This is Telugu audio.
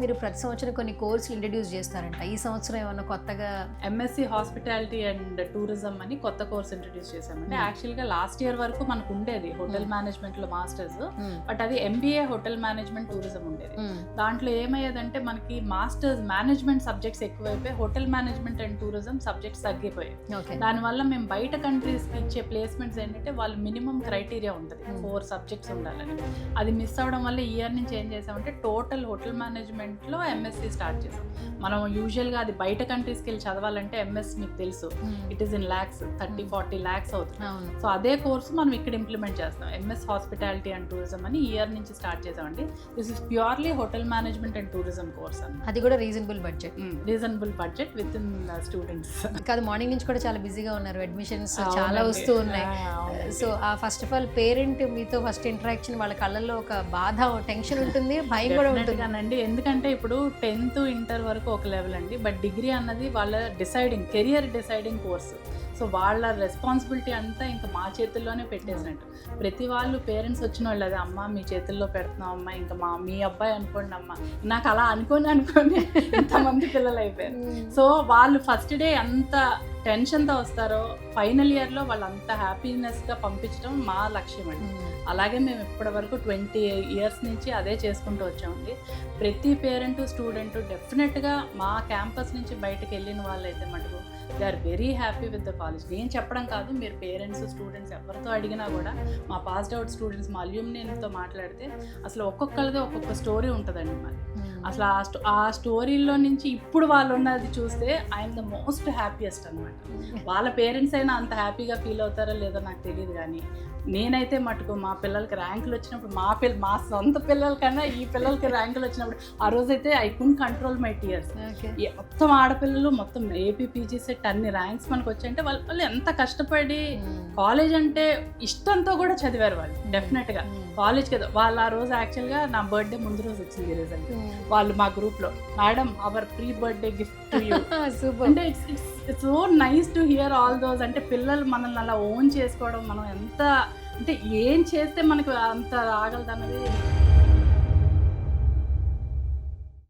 మీరు ప్రతి సంవత్సరం కొన్ని కోర్సులు ఇంట్రడ్యూస్ చేస్తారంట. ఈ సంవత్సరం ఏమన్నా కొత్తగా ఎంఎస్సి హాస్పిటాలిటీ అండ్ టూరిజం అని కొత్త కోర్స్ ఇంట్రడ్యూస్ చేసామండి. యాక్చువల్గా లాస్ట్ ఇయర్ వరకు మనకు ఉండేది హోటల్ మేనేజ్మెంట్ లో మాస్టర్స్, బట్ అది ఎంబీఏ హోటల్ మేనేజ్మెంట్ టూరిజం ఉండేది. దాంట్లో ఏమయ్యేదంటే మనకి మాస్టర్స్ మేనేజ్మెంట్ సబ్జెక్ట్స్ ఎక్కువైపోయి hotel management and tourism subjects తగ్గిపోయాయి. దానివల్ల మేము బయట కంట్రీస్ కి ఇచ్చే ప్లేస్మెంట్స్ ఏంటంటే వాళ్ళు మినిమం క్రైటీరియా ఉంటుంది 4 సబ్జెక్ట్స్ ఉండాలని. అది మిస్ అవడం వల్ల ఈ ఇయర్ నుంచి ఏం చేసామంటే టోటల్ హోటల్ మేనేజ్మెంట్ లో ఎంఎస్సి స్టార్ట్ చేసాం. మనం యూజువల్ గా అది బయట కంట్రీస్కి వెళ్ళి చదవాలంటే ఎంఎస్ మీకు తెలుసు it is in lakhs, 30-40 lakhs అవుతుంది. సో అదే కోర్సు మనం ఇక్కడ ఇంప్లిమెంట్ చేస్తాం. ఎంఎస్ హాస్పిటాలిటీ అండ్ టూరిజం అని ఈ ఇయర్ నుంచి స్టార్ట్ చేసామండి. This is purely hotel management and tourism course అని. అది కూడా reasonable budget with in students. కాదు, మార్నింగ్ నుంచి కూడా చాలా బిజీగా ఉన్నారు, అడ్మిషన్స్ చాలా వస్తూ ఉన్నాయి. సో ఆ ఫస్ట్ ఆఫ్ ఆల్ పేరెంట్ మీతో ఫస్ట్ ఇంటరాక్షన్, వాళ్ళ కళ్ళల్లో ఒక బాధ, టెన్షన్ ఉంటుంది, భయం కూడా ఉంటుంది అండి. ఎందుకంటే ఇప్పుడు 10th ఇంటర్ వరకు ఒక లెవెల్ అండి, బట్ డిగ్రీ అన్నది వాళ్ళ కెరియర్ డిసైడింగ్ కోర్సు. సో వాళ్ళ రెస్పాన్సిబిలిటీ అంతా ఇంకా మా చేతుల్లోనే పెట్టేసినట్టు. ప్రతి వాళ్ళు పేరెంట్స్ వచ్చిన వాళ్ళు అదే అమ్మ మీ చేతుల్లో పెడుతున్నాం అమ్మ, ఇంకా మీ అబ్బాయి అనుకోండి అమ్మ. నాకు అలా అనుకొని ఇంతమంది పిల్లలు అయిపోయారు. సో వాళ్ళు ఫస్ట్ డే ఎంత టెన్షన్తో వస్తారో ఫైనల్ ఇయర్లో వాళ్ళు అంత హ్యాపీనెస్గా పంపించడం మా లక్ష్యం అండి. అలాగే మేము ఇప్పటి వరకు 20 years నుంచి అదే చేసుకుంటూ వచ్చామండి. ప్రతి పేరెంట్ స్టూడెంట్ డెఫినెట్గా మా క్యాంపస్ నుంచి బయటకు వెళ్ళిన వాళ్ళైతే మటుకు they are very happy with the college. నేను చెప్పడం కాదు, మీరు పేరెంట్స్ స్టూడెంట్స్ ఎవరితో అడిగినా కూడా మా పాస్డ్ అవుట్ స్టూడెంట్స్ మా అల్యూమినితో మాట్లాడితే అసలు ఒక్కొక్కరిది ఒక్కొక్క స్టోరీ ఉంటుందండి. మరి అసలు ఆ స్టోరీలో నుంచి ఇప్పుడు వాళ్ళు ఉన్నది చూస్తే ఐఎమ్ ద మోస్ట్ హ్యాపీయెస్ట్ అనమాట. వాళ్ళ పేరెంట్స్ అయినా అంత హ్యాపీగా ఫీల్ అవుతారో లేదో నాకు తెలియదు, కానీ నేనైతే మటుకు మా పిల్లలకి ర్యాంకులు వచ్చినప్పుడు మా సొంత పిల్లల కన్నా ఈ పిల్లలకి ర్యాంకులు వచ్చినప్పుడు ఆ రోజైతే I couldn't control my tears. మొత్తం ఆడపిల్లలు మొత్తం ఏపీ పీజీ సెట్ అన్ని ర్యాంక్స్ మనకు వచ్చాయంటే వాళ్ళు ఎంత కష్టపడి కాలేజ్ అంటే ఇష్టంతో కూడా చదివారు వాళ్ళు. డెఫినెట్గా కాలేజ్ కదా వాళ్ళు. ఆ రోజు యాక్చువల్గా నా బర్త్డే ముందు రోజు వచ్చింది రిజల్ట్. వాళ్ళు మా గ్రూప్లో madam our pre birthday gift to you అంటే it's so nice to hear all those. అంటే పిల్లలు మనల్ని అలా ఓన్ చేసుకోవడం, మనం ఎంత అంటే ఏం చేస్తే మనకు అంత రాగలదన్నది